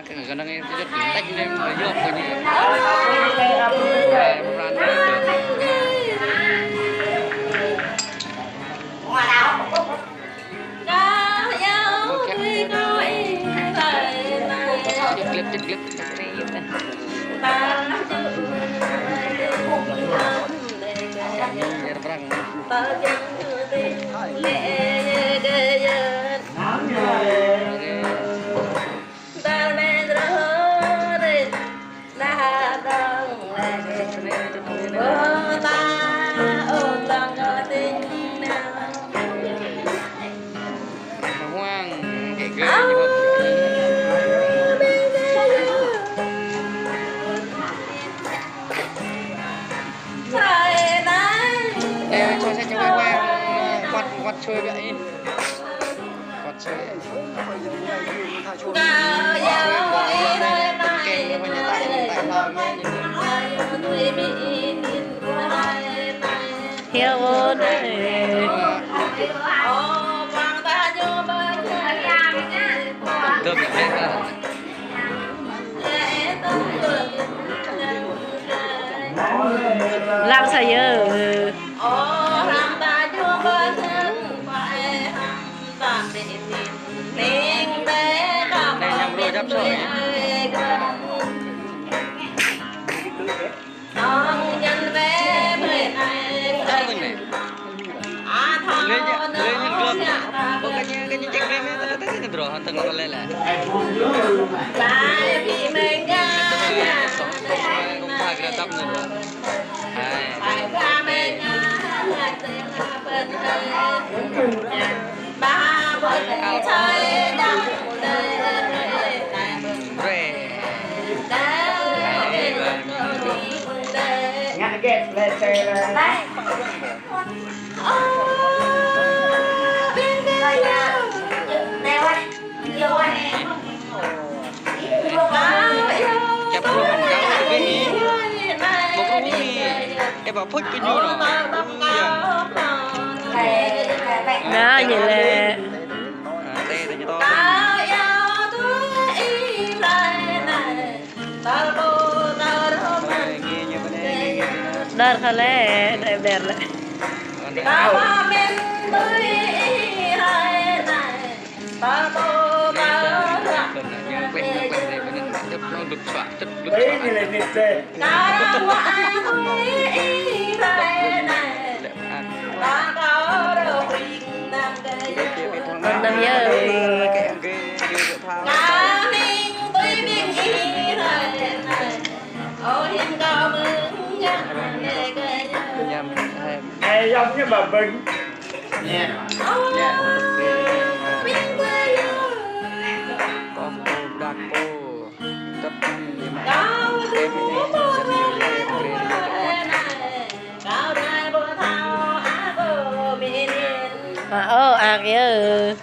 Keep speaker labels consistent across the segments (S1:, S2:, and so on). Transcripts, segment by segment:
S1: cái người đang cái tách lên người vô coi như clip hoang cái cho xe cho qua quạt chơi vậy quạt chơi
S2: hiểu ơn
S1: cơm được hết
S2: làm sao giờ
S1: đây nhầm rồi đắp rồi cái check lên cái bro hantar kalau lele tap nih bảo phút cái nhiêu rồi
S2: đó vậy là
S1: tê thì to
S2: đơn khá lẽ đẹp đẹp lại con tâm nhớ
S3: Ê, giống như bà Bình
S1: nè con cô đặc cô cấp gì mà
S2: à kìa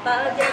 S1: clip